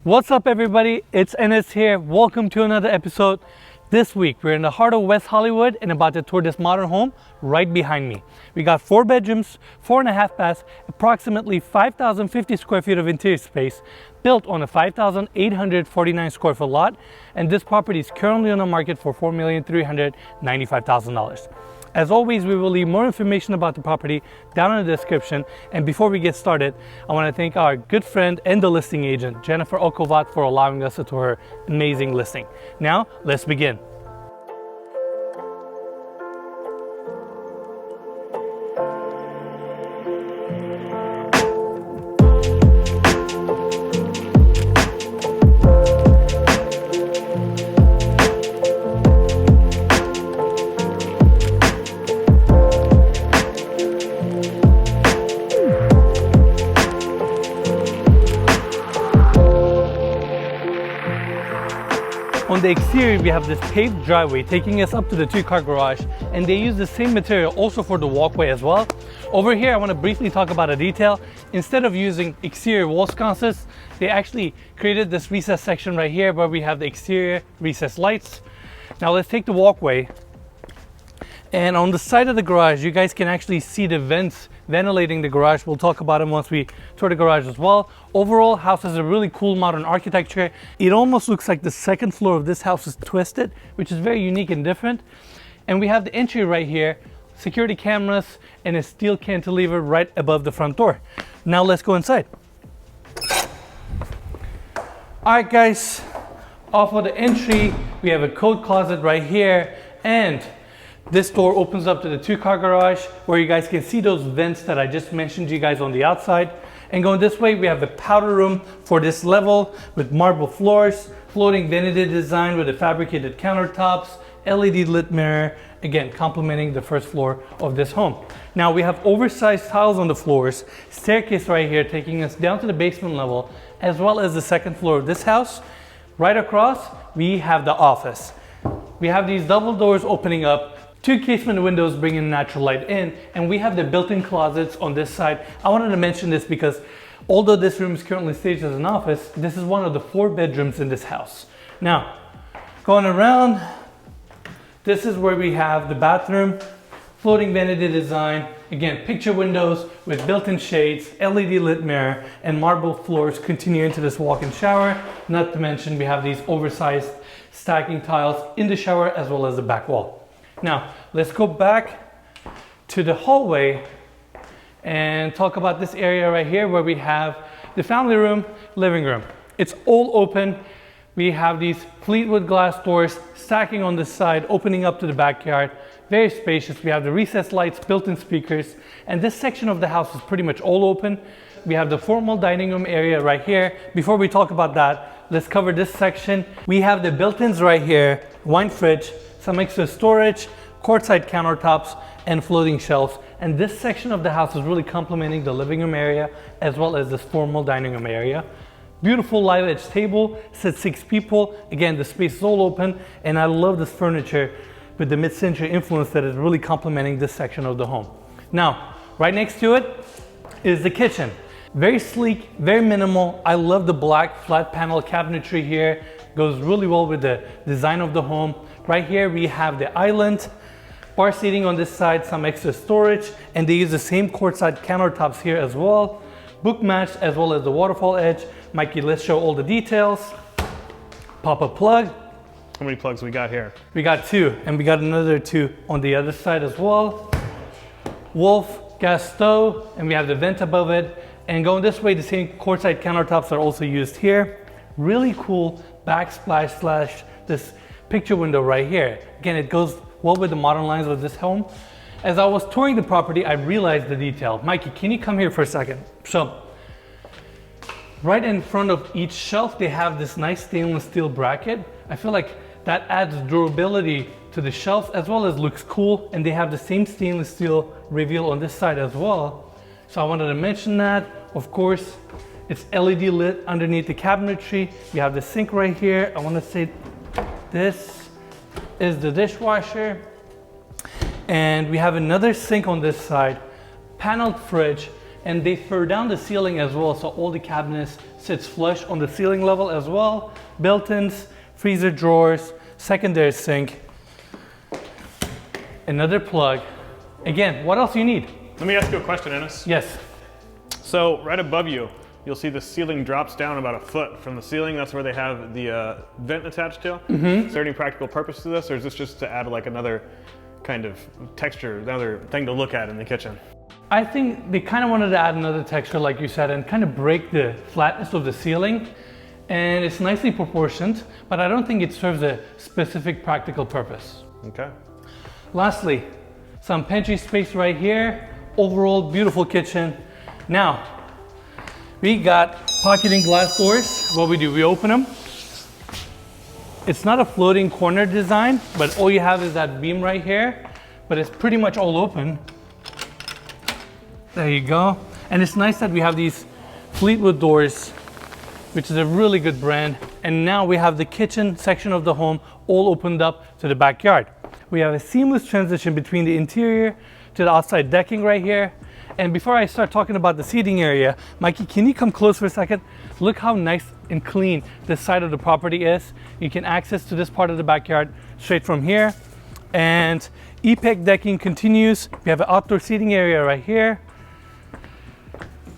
What's up everybody, it's Enes here. Welcome to another episode. This week we're in the heart of West Hollywood and about to tour this modern home right behind me. We got 4 bedrooms, 4.5 baths, approximately 5,050 square feet of interior space, built on a 5,849 square foot lot, and this property is currently on the market for $4,395,000. As always, we will leave more information about the property down in the description. And before we get started, I want to thank our good friend and the listing agent, Jennifer Okhovat, for allowing us to tour her amazing listing. Now, let's begin. On the exterior, we have this paved driveway taking us up to the 2-car garage, and they use the same material also for the walkway as well. Over here, I want to briefly talk about a detail. Instead of using exterior wall sconces, they actually created this recessed section right here where we have the exterior recessed lights. Now let's take the walkway. And on the side of the garage, you guys can actually see the vents ventilating the garage. We'll talk about them once we tour the garage as well. Overall, house has a really cool modern architecture. It almost looks like the second floor of this house is twisted, which is very unique and different. And we have the entry right here, security cameras, and a steel cantilever right above the front door. Now let's go inside. All right, guys, off of the entry, we have a coat closet right here, and this door opens up to the 2-car garage where you guys can see those vents that I just mentioned to you guys on the outside. And going this way, we have the powder room for this level with marble floors, floating vanity design with the fabricated countertops, LED lit mirror, again complementing the first floor of this home. Now we have oversized tiles on the floors, staircase right here taking us down to the basement level, as well as the second floor of this house. Right across, we have the office. We have these double doors opening up, 2 casement windows bringing natural light in, and we have the built-in closets on this side. I wanted to mention this because although this room is currently staged as an office, this is one of the 4 bedrooms in this house. Now, going around, this is where we have the bathroom, floating vanity design, again, picture windows with built-in shades, LED lit mirror, and marble floors continue into this walk-in shower. Not to mention, we have these oversized stacking tiles in the shower as well as the back wall. Now, let's go back to the hallway and talk about this area right here where we have the family room, living room. It's all open. We have these Fleetwood glass doors stacking on this side, opening up to the backyard. Very spacious. We have the recessed lights, built-in speakers, and this section of the house is pretty much all open. We have the formal dining room area right here. Before we talk about that, let's cover this section. We have the built-ins right here, wine fridge, some extra storage, quartzite countertops, and floating shelves. And this section of the house is really complementing the living room area as well as this formal dining room area. Beautiful live edge table, sits 6 people. Again, the space is all open, and I love this furniture with the mid-century influence that is really complementing this section of the home. Now, right next to it is the kitchen. Very sleek, very minimal. I love the black flat panel cabinetry here. Goes really well with the design of the home. Right here we have the island, bar seating on this side, some extra storage, and they use the same quartzite countertops here as well. Book matched as well as the waterfall edge. Mikey, let's show all the details. Pop-up plug. How many plugs we got here? We got 2, and we got another 2 on the other side as well. Wolf gas stove, and we have the vent above it. And going this way, the same quartzite countertops are also used here. Really cool backsplash slash this picture window right here. Again, it goes well with the modern lines of this home. As I was touring the property, I realized the detail. Mikey, can you come here for a second? So, right in front of each shelf, they have this nice stainless steel bracket. I feel like that adds durability to the shelf as well as looks cool. And they have the same stainless steel reveal on this side as well. So I wanted to mention that. Of course, it's LED lit underneath the cabinetry. We have the sink right here. I want to say this is the dishwasher. And we have another sink on this side, paneled fridge, and they fur down the ceiling as well, so all the cabinets sits flush on the ceiling level as well. Built-ins, freezer drawers, secondary sink, another plug. Again, what else you need? Let me ask you a question, Ennis. Yes. So right above you, you'll see the ceiling drops down about a foot from the ceiling. That's where they have the vent attached to. Is there any practical purpose to this, or is this just to add like another kind of texture, another thing to look at in the kitchen? I think they kind of wanted to add another texture, like you said, and kind of break the flatness of the ceiling. And it's nicely proportioned, but I don't think it serves a specific practical purpose. Okay. Lastly, some pantry space right here. Overall, beautiful kitchen. Now, we got pocketing glass doors. What we do, we open them. It's not a floating corner design, but all you have is that beam right here, but it's pretty much all open. There you go. And it's nice that we have these Fleetwood doors, which is a really good brand. And now we have the kitchen section of the home all opened up to the backyard. We have a seamless transition between the interior to the outside decking right here. And before I start talking about the seating area, Mikey, can you come close for a second? Look how nice and clean this side of the property is. You can access to this part of the backyard straight from here. And E-Pec decking continues. We have an outdoor seating area right here.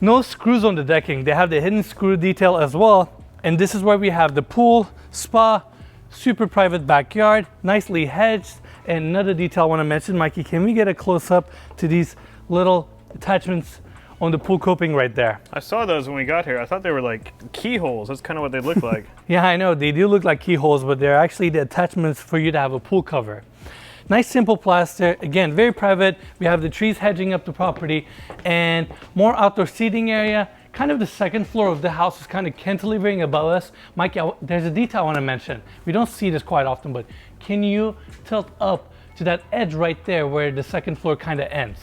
No screws on the decking. They have the hidden screw detail as well. And this is where we have the pool, spa, super private backyard, nicely hedged. And another detail I want to mention, Mikey, can we get a close up to these little attachments on the pool coping right there? I saw those when we got here. I thought they were like keyholes. That's kind of what they look like. Yeah, I know. They do look like keyholes, but they're actually the attachments for you to have a pool cover. Nice simple plaster. Again, very private. We have the trees hedging up the property and more outdoor seating area. Kind of the second floor of the house is kind of cantilevering above us. Mikey, there's a detail I want to mention. We don't see this quite often, but can you tilt up to that edge right there where the second floor kind of ends?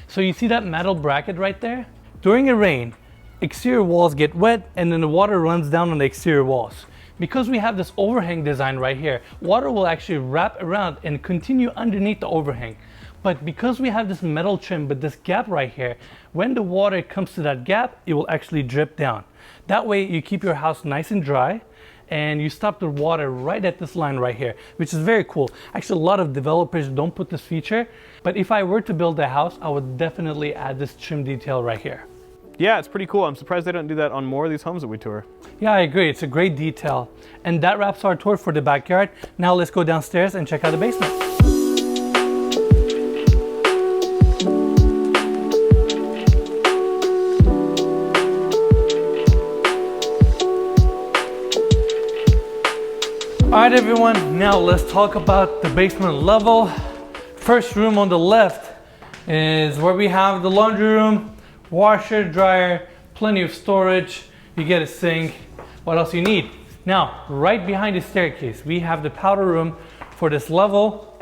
So you see that metal bracket right there? During a rain, exterior walls get wet and then the water runs down on the exterior walls. Because we have this overhang design right here, water will actually wrap around and continue underneath the overhang. But because we have this metal trim, but this gap right here, when the water comes to that gap, it will actually drip down. That way you keep your house nice and dry and you stop the water right at this line right here, which is very cool. Actually, a lot of developers don't put this feature, but if I were to build a house, I would definitely add this trim detail right here. Yeah, it's pretty cool. I'm surprised they don't do that on more of these homes that we tour. Yeah, I agree. It's a great detail. And that wraps our tour for the backyard. Now let's go downstairs and check out the basement. All right, everyone, now let's talk about the basement level. First room on the left is where we have the laundry room, washer, dryer, plenty of storage. You get a sink. What else you need? Now, right behind the staircase, we have the powder room for this level.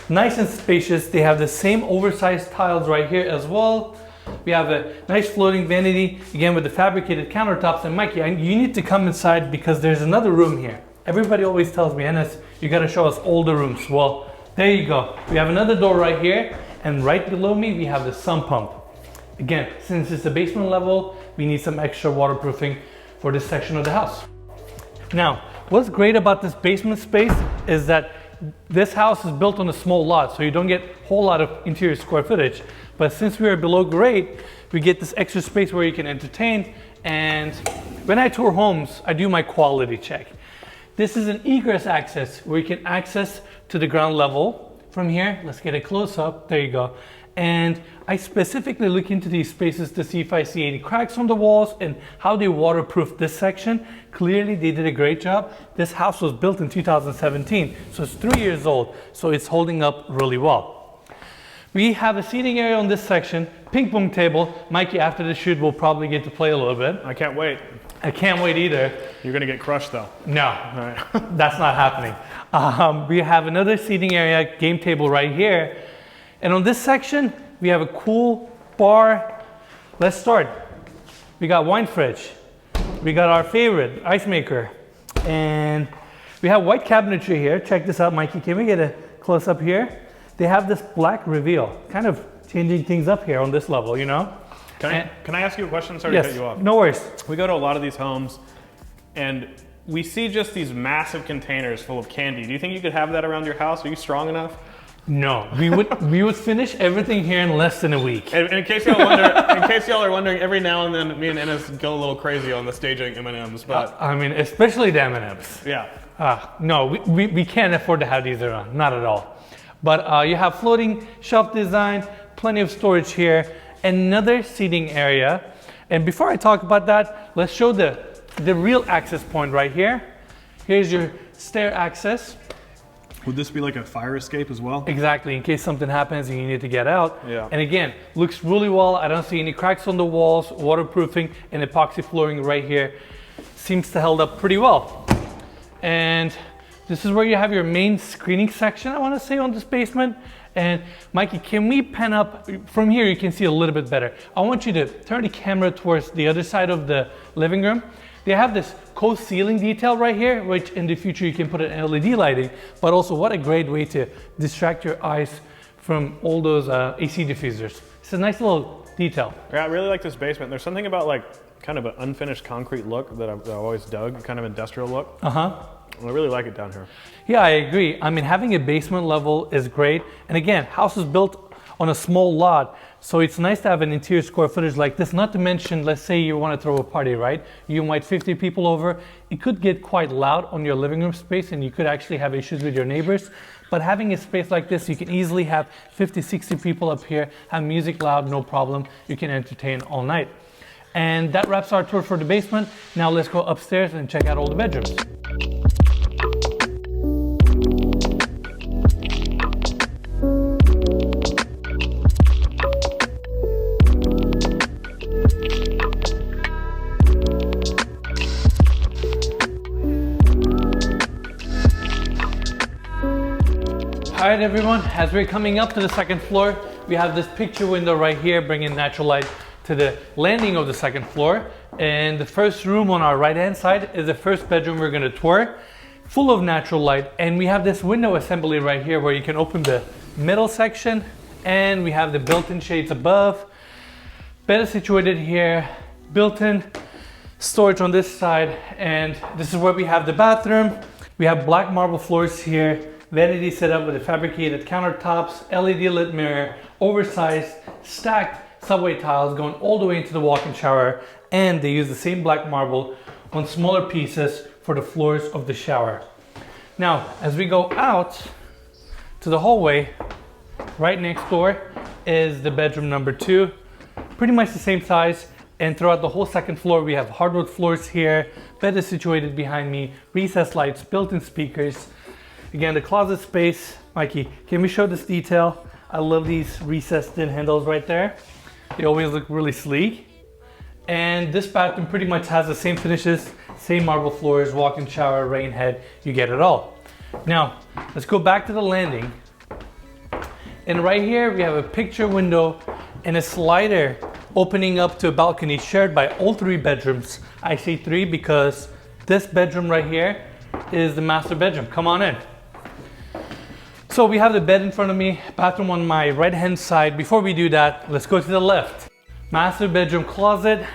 Nice and spacious. They have the same oversized tiles right here as well. We have a nice floating vanity, again with the fabricated countertops. And Mikey, you need to come inside because there's another room here. Everybody always tells me, Ennis, you gotta show us all the rooms. Well, there you go. We have another door right here, and right below me, we have the sump pump. Again, since it's the basement level, we need some extra waterproofing for this section of the house. Now, what's great about this basement space is that this house is built on a small lot, so you don't get a whole lot of interior square footage. But since we are below grade, we get this extra space where you can entertain. And when I tour homes, I do my quality check. This is an egress access where you can access to the ground level. From here, let's get a close up. There you go. And I specifically look into these spaces to see if I see any cracks on the walls and how they waterproof this section. Clearly, they did a great job. This house was built in 2017, so it's 3 years old, so it's holding up really well. We have a seating area on this section, ping pong table. Mikey, after the shoot, we'll probably get to play a little bit. I can't wait. I can't wait either. You're gonna get crushed though. No, All right. that's not happening. We have another seating area, game table right here. And on this section, we have a cool bar. Let's start. We got wine fridge. We got our favorite ice maker. And we have white cabinetry here. Check this out, Mikey. Can we get a close up here? They have this black reveal, kind of changing things up here on this level, you know? Can I ask you a question? Sorry to cut you off. No worries. We go to a lot of these homes and we see just these massive containers full of candy. Do you think you could have that around your house? Are you strong enough? No, we would finish everything here in less than a week. And in case y'all are wondering, every now and then me and Ennis go a little crazy on the staging M&Ms, but I mean, especially the M&Ms. yeah. No, we can't afford to have these around, not at all. But you have floating shelf design, plenty of storage here, another seating area. And before I talk about that, let's show the real access point right here. Here's your stair access. Would this be like a fire escape as well? Exactly, in case something happens and you need to get out. Yeah. And again, looks really well. I don't see any cracks on the walls, waterproofing, and epoxy flooring right here. Seems to hold up pretty well. And this is where you have your main screening section, I want to say, on this basement. And Mikey, can we pan up? From here you can see a little bit better. I want you to turn the camera towards the other side of the living room. They have this closed ceiling detail right here, which in the future you can put an LED lighting, but also what a great way to distract your eyes from all those AC diffusers. It's a nice little detail. Yeah, I really like this basement. There's something about like kind of an unfinished concrete look that I've always dug, kind of industrial look. I really like it down here. Yeah, I agree. I mean, having a basement level is great. And again, house is built on a small lot, so it's nice to have an interior square footage like this. Not to mention, let's say you want to throw a party, right? You invite 50 people over. It could get quite loud on your living room space and you could actually have issues with your neighbors. But having a space like this, you can easily have 50, 60 people up here, have music loud, no problem. You can entertain all night. And that wraps our tour for the basement. Now let's go upstairs and check out all the bedrooms. All right, everyone, as we're coming up to the second floor, we have this picture window right here, bringing natural light to the landing of the second floor. And the first room on our right-hand side is the first bedroom we're gonna tour, full of natural light. And we have this window assembly right here where you can open the middle section, and we have the built-in shades above. Bed is situated here, built-in storage on this side, and this is where we have the bathroom. We have black marble floors here, vanity set up with the fabricated countertops, LED lit mirror, oversized stacked subway tiles going all the way into the walk-in shower, and they use the same black marble on smaller pieces for the floors of the shower. Now, as we go out to the hallway, right next door is the bedroom number 2, pretty much the same size. And throughout the whole second floor, we have hardwood floors here. Bed is situated behind me, recessed lights, built-in speakers. Again, the closet space. Mikey, can we show this detail? I love these recessed in handles right there. They always look really sleek. And this bathroom pretty much has the same finishes, same marble floors, walk-in shower, rain head, you get it all. Now, let's go back to the landing. And right here, we have a picture window and a slider opening up to a balcony shared by all 3 bedrooms. I say 3 because this bedroom right here is the master bedroom. Come on in. So we have the bed in front of me, bathroom on my right-hand side. Before we do that, let's go to the left. Master bedroom closet.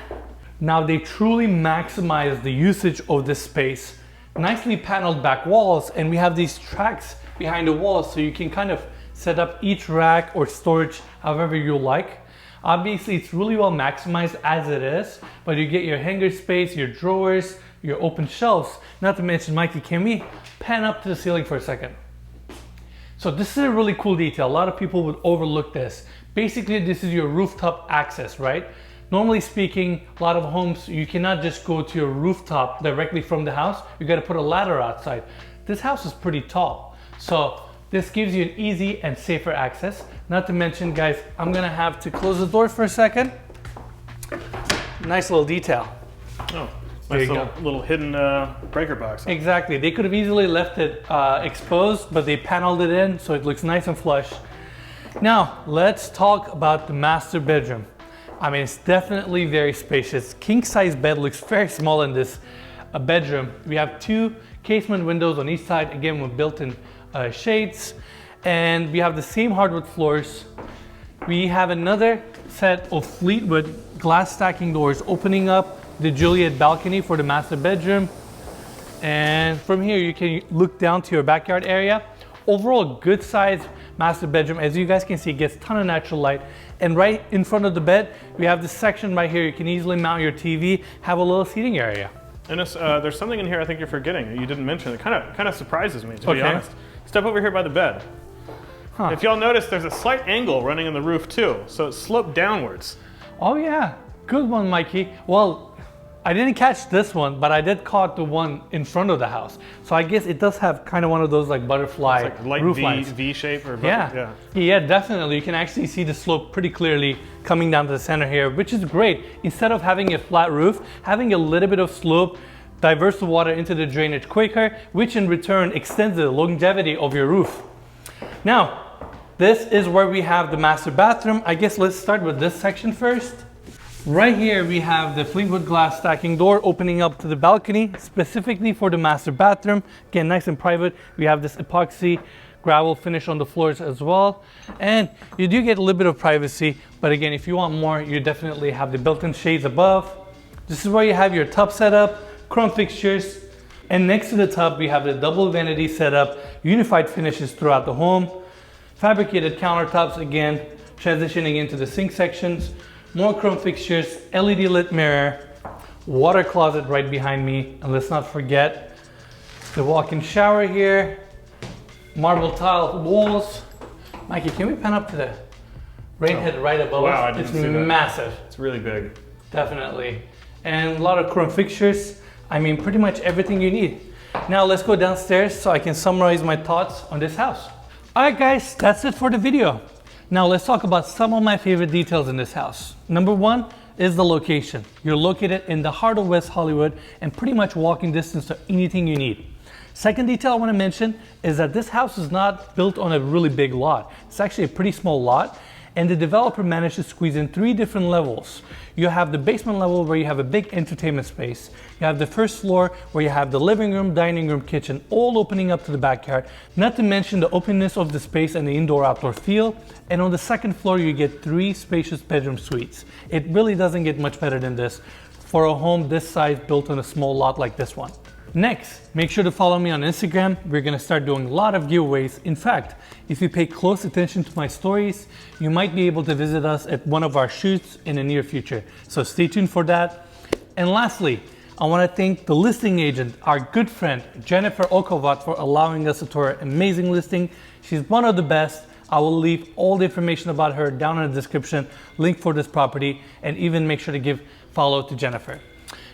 Now they truly maximize the usage of this space. Nicely paneled back walls, and we have these tracks behind the walls so you can kind of set up each rack or storage however you like. Obviously, it's really well maximized as it is, but you get your hanger space, your drawers, your open shelves. Not to mention, Mikey, can we pan up to the ceiling for a second? So this is a really cool detail. A lot of people would overlook this. Basically, this is your rooftop access, right? Normally speaking, a lot of homes, you cannot just go to your rooftop directly from the house. You got to put a ladder outside. This house is pretty tall, so this gives you an easy and safer access. Not to mention, guys, I'm gonna have to close the door for a second. Nice little detail. Oh, nice little hidden breaker box. Exactly. They could have easily left it exposed, but they paneled it in so it looks nice and flush. Now, let's talk about the master bedroom. I mean, it's definitely very spacious. King size bed looks very small in this bedroom. We have 2 casement windows on each side, again with built-in shades, and we have the same hardwood floors. We have another set of Fleetwood glass stacking doors opening up the Juliet balcony for the master bedroom. And from here you can look down to your backyard area. Overall, good size master bedroom. As you guys can see, it gets a ton of natural light. And right in front of the bed, we have this section right here. You can easily mount your TV, have a little seating area. And there's something in here I think you're forgetting that you didn't mention. It kind of surprises me, to be honest. Step over here by the bed. Huh. If y'all notice, there's a slight angle running in the roof too, so it's sloped downwards. Oh yeah, good one, Mikey. Well, I didn't catch this one, but I did caught the one in front of the house. So I guess it does have kind of one of those like butterfly it's like roof V, lines. V shape or yeah, definitely. You can actually see the slope pretty clearly coming down to the center here, which is great. Instead of having a flat roof, having a little bit of slope diverts the water into the drainage quicker, which in return extends the longevity of your roof. Now, this is where we have the master bathroom. I guess let's start with this section first. Right here we have the Fleetwood glass stacking door opening up to the balcony specifically for the master bathroom. Again, nice and private. We have this epoxy gravel finish on the floors as well. And you do get a little bit of privacy, but again, if you want more, you definitely have the built-in shades above. This is where you have your tub setup, chrome fixtures, and next to the tub we have the double vanity setup, unified finishes throughout the home, fabricated countertops, again transitioning into the sink sections, more chrome fixtures, LED lit mirror, water closet right behind me, and let's not forget the walk-in shower here, marble tile walls. Mikey, can we pan up to the rain head right above us? I didn't it's see that. Massive. It's really big. Definitely. And a lot of chrome fixtures. I mean, pretty much everything you need. Now let's go downstairs so I can summarize my thoughts on this house. All right guys, that's it for the video. Now let's talk about some of my favorite details in this house. Number one is the location. You're located in the heart of West Hollywood and pretty much walking distance to anything you need. Second detail I want to mention is that this house is not built on a really big lot. It's actually a pretty small lot, and the developer managed to squeeze in 3 different levels. You have the basement level where you have a big entertainment space. You have the first floor where you have the living room, dining room, kitchen, all opening up to the backyard. Not to mention the openness of the space and the indoor-outdoor feel. And on the second floor, you get 3 spacious bedroom suites. It really doesn't get much better than this for a home this size built on a small lot like this one. Next, make sure to follow me on Instagram. We're gonna start doing a lot of giveaways. In fact, if you pay close attention to my stories, you might be able to visit us at one of our shoots in the near future. So stay tuned for that. And lastly, I wanna thank the listing agent, our good friend, Jennifer Okhovat, for allowing us to tour her amazing listing. She's one of the best. I will leave all the information about her down in the description, link for this property, and even make sure to give follow to Jennifer.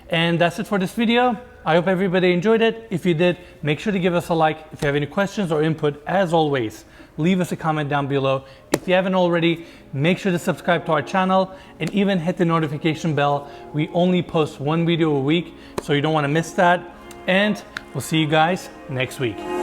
And that's it for this video. I hope everybody enjoyed it. If you did, make sure to give us a like. If you have any questions or input, as always, leave us a comment down below. If you haven't already, make sure to subscribe to our channel and even hit the notification bell. We only post 1 video a week, so you don't want to miss that. And we'll see you guys next week.